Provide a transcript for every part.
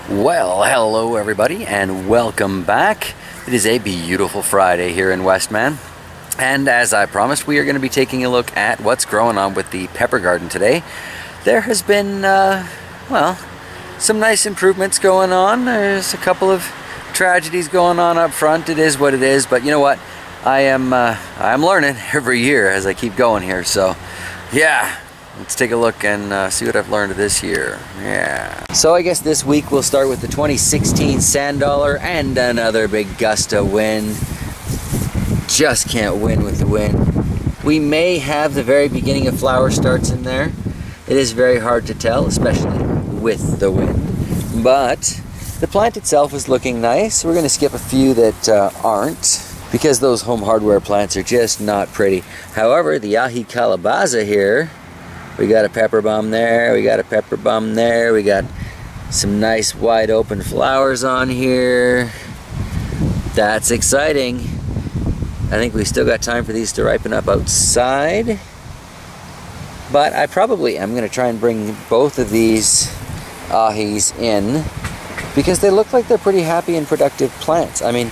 Well, hello everybody and welcome back. It is a beautiful Friday here in Westman. And as I promised, we are going to be taking a look at what's growing on with the pepper garden today. There has been, well, some nice improvements going on. There's a couple of tragedies going on up front. It is what it is, but you know what? I'm learning every year as I keep going here. So, yeah. Let's take a look and see what I've learned this year. Yeah. So I guess this week we'll start with the 2016 sand dollar and another big gust of wind. Just can't win with the wind. We may have the very beginning of flower starts in there. It is very hard to tell, especially with the wind. But the plant itself is looking nice. We're going to skip a few that aren't, because those home hardware plants are just not pretty. However, the Aji Calabaza here, we got a pepper bomb there, we got a pepper bomb there, we got some nice wide open flowers on here. That's exciting. I think we still got time for these to ripen up outside. But I probably am going to try and bring both of these Ajis in, because they look like they're pretty happy and productive plants. I mean,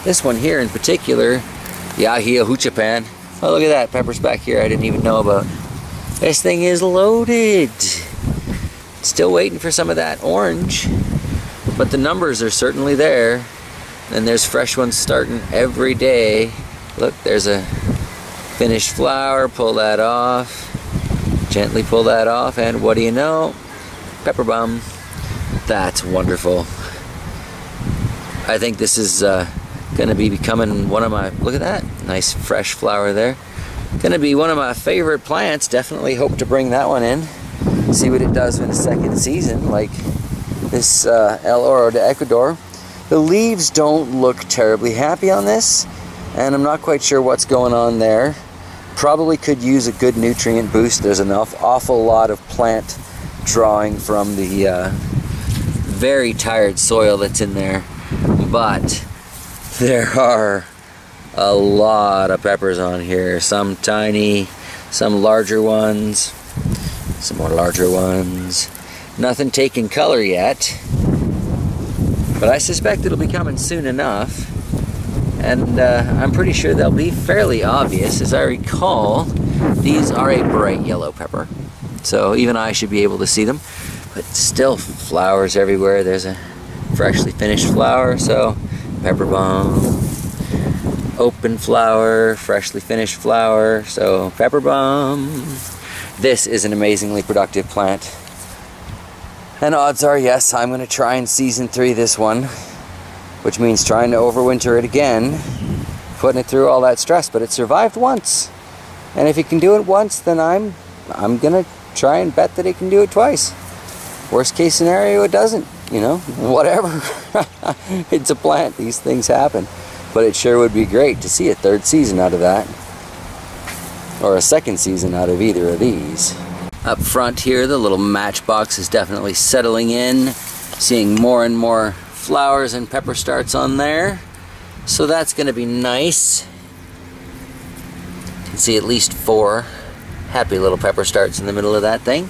this one here in particular, the Aji Ahuachapan. Oh, look at that, pepper's back here I didn't even know about. This thing is loaded. Still waiting for some of that orange, but the numbers are certainly there. And there's fresh ones starting every day. Look, there's a finished flower. Pull that off. Gently pull that off, and what do you know? Pepper bomb. That's wonderful. I think this is going to be becoming one of my, look at that, nice fresh flower there. Going to be one of my favorite plants. Definitely hope to bring that one in. See what it does in the second season, like this Oro de Ecuador. The leaves don't look terribly happy on this, and I'm not quite sure what's going on there. Probably could use a good nutrient boost. There's an awful lot of plant drawing from the very tired soil that's in there, but there are a lot of peppers on here. Some tiny, some larger ones, some more larger ones. Nothing taking color yet, but I suspect it'll be coming soon enough. And I'm pretty sure they'll be fairly obvious. As I recall, these are a bright yellow pepper, so even I should be able to see them. But still flowers everywhere. There's a freshly finished flower, so pepper bomb. Open flower, freshly finished flower, so pepper bomb. This is an amazingly productive plant. And odds are, yes, I'm going to try and season 3 this one, which means trying to overwinter it again, putting it through all that stress, but it survived once. And if it can do it once, then I'm going to try and bet that it can do it twice. Worst case scenario, it doesn't, you know, whatever. It's a plant, these things happen. But it sure would be great to see a 3rd season out of that, or a 2nd season out of either of these. Up front here, the little matchbox is definitely settling in, seeing more and more flowers and pepper starts on there, so that's going to be nice. You can see at least 4 happy little pepper starts in the middle of that thing.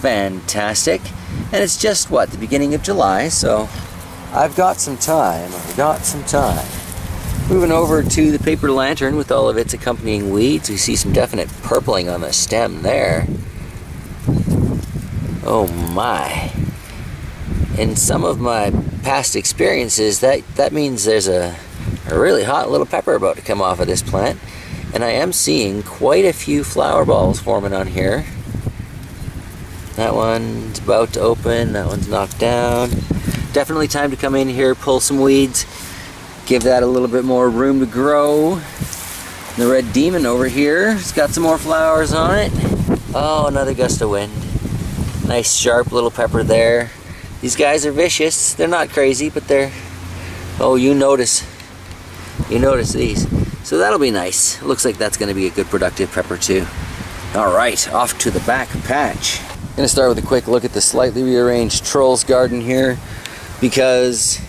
Fantastic. And it's just, what, the beginning of July, so I've got some time. Moving over to the paper lantern with all of its accompanying weeds, we see some definite purpling on the stem there. Oh my. In some of my past experiences, that means there's a really hot little pepper about to come off of this plant. And I am seeing quite a few flower balls forming on here. That one's about to open, that one's knocked down. Definitely time to come in here, pull some weeds, give that a little bit more room to grow. The red demon over here, it's got some more flowers on it. Oh, another gust of wind. Nice sharp little pepper there. These guys are vicious. They're not crazy, but they're, oh, you notice these. So that'll be nice. Looks like that's going to be a good productive pepper too. All right, off to the back patch. I'm going to start with a quick look at the slightly rearranged trolls garden here, because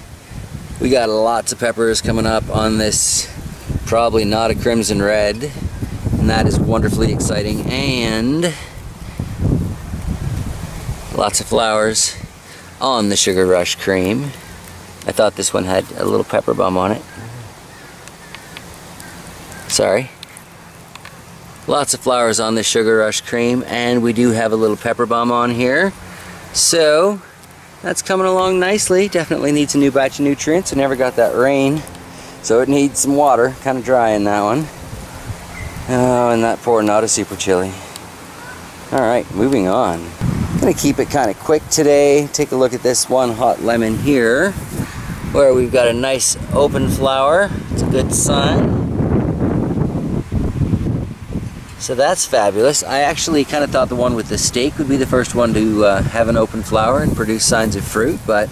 we got lots of peppers coming up on this, probably not a crimson red, and that is wonderfully exciting. And lots of flowers. on the Sugar Rush cream. I thought this one had a little pepper balm on it. Sorry. Lots of flowers on the Sugar Rush cream, and we do have a little pepper balm on here. So that's coming along nicely. Definitely needs a new batch of nutrients. I never got that rain, so it needs some water. Kind of dry in that one. Oh, and that poor Not a Super Chili. Alright, moving on. I'm going to keep it kind of quick today. Take a look at this one hot lemon here, where we've got a nice open flower. It's a good sign. So that's fabulous. I actually kind of thought the one with the stake would be the first one to have an open flower and produce signs of fruit, but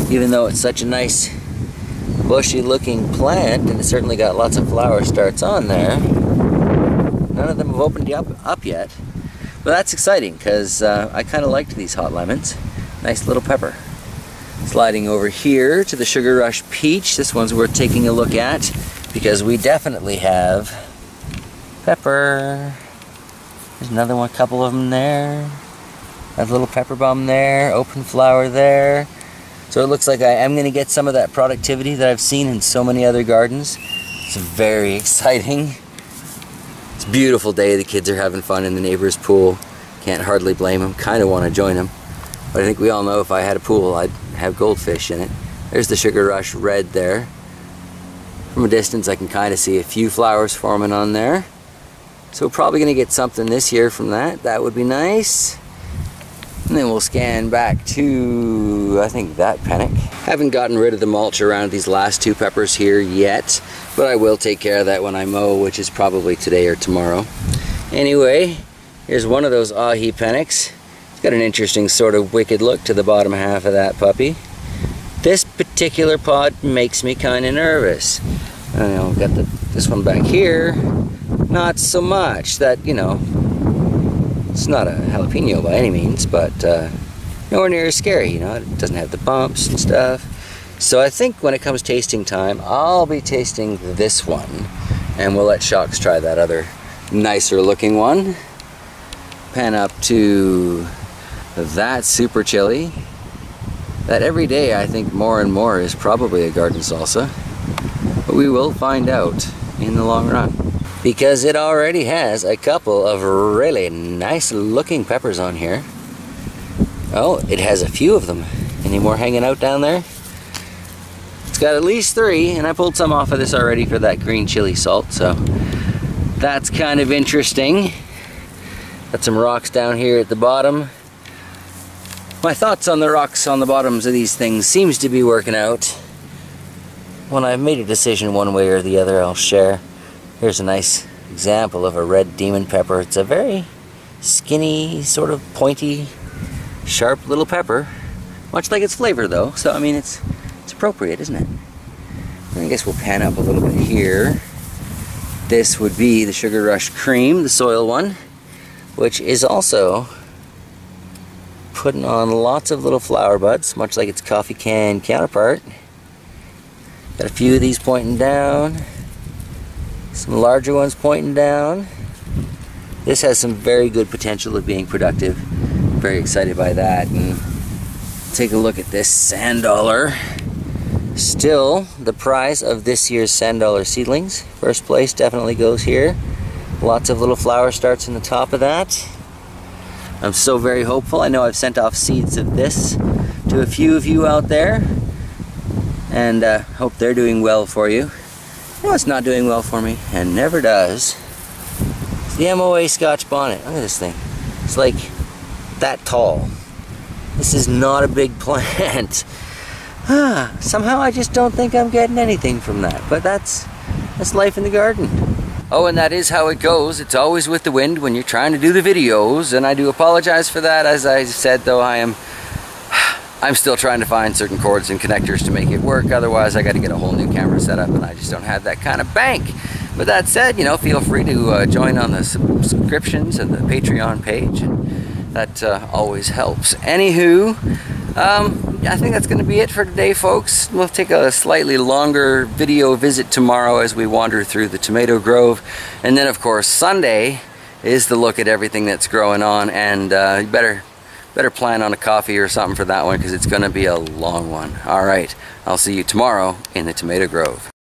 even though it's such a nice bushy looking plant, and it's certainly got lots of flower starts on there, none of them have opened up yet. But that's exciting, because I kind of liked these hot lemons. Nice little pepper. Sliding over here to the Sugar Rush Peach. This one's worth taking a look at, because we definitely have pepper. There's another one, couple of them there. That little pepper balm there, open flower there. So it looks like I am going to get some of that productivity that I've seen in so many other gardens. It's very exciting. It's a beautiful day. The kids are having fun in the neighbor's pool. Can't hardly blame them. Kind of want to join them. But I think we all know if I had a pool, I'd have goldfish in it. There's the Sugar Rush red there. From a distance, I can kind of see a few flowers forming on there. So we're probably going to get something this year from that. That would be nice. And then we'll scan back to, I think, that pennock. Haven't gotten rid of the mulch around these last two peppers here yet, but I will take care of that when I mow, which is probably today or tomorrow. Anyway, here's one of those ahi pennocks. It's got an interesting sort of wicked look to the bottom half of that puppy. This particular pod makes me kind of nervous. I don't know, got this one back here. Not so much. That, you know, it's not a jalapeno by any means, but nowhere near as scary, you know. It doesn't have the bumps and stuff. So I think when it comes tasting time, I'll be tasting this one, and we'll let Shocks try that other nicer looking one. Pan up to that super chili. That every day I think more and more is probably a garden salsa, but we will find out in the long run, because it already has a couple of really nice looking peppers on here. Oh, it has a few of them. Any more hanging out down there? It's got at least 3, and I pulled some off of this already for that green chili salt, so that's kind of interesting. Got some rocks down here at the bottom. My thoughts on the rocks on the bottoms of these things seems to be working out. When I've made a decision one way or the other, I'll share. Here's a nice example of a red demon pepper. It's a very skinny, sort of pointy, sharp little pepper. Much like its flavor though, so I mean it's appropriate, isn't it? I guess we'll pan up a little bit here. This would be the Sugar Rush Cream, the soil one, which is also putting on lots of little flower buds, much like its coffee can counterpart. Got a few of these pointing down. Some larger ones pointing down. This has some very good potential of being productive. Very excited by that. And take a look at this sand dollar. Still the prize of this year's sand dollar seedlings. First place definitely goes here. Lots of little flower starts in the top of that. I'm so very hopeful. I know I've sent off seeds of this to a few of you out there, and hope they're doing well for you. You know, it's not doing well for me, and never does. It's the MOA Scotch bonnet. Look at this thing. It's like that tall. This is not a big plant. Somehow I just don't think I'm getting anything from that, but that's life in the garden. Oh, and that is how it goes. It's always with the wind when you're trying to do the videos, and I do apologize for that. As I said, though, I'm still trying to find certain cords and connectors to make it work. Otherwise, I got to get a whole new camera set up, and I just don't have that kind of bank. But that said, you know, feel free to join on the subscriptions and the Patreon page, and that always helps. Anywho, I think that's going to be it for today, folks. We'll take a slightly longer video visit tomorrow as we wander through the tomato grove. And then, of course, Sunday is the look at everything that's growing on. And you better better plan on a coffee or something for that one because it's going to be a long one. All right, I'll see you tomorrow in the Tomato Grove.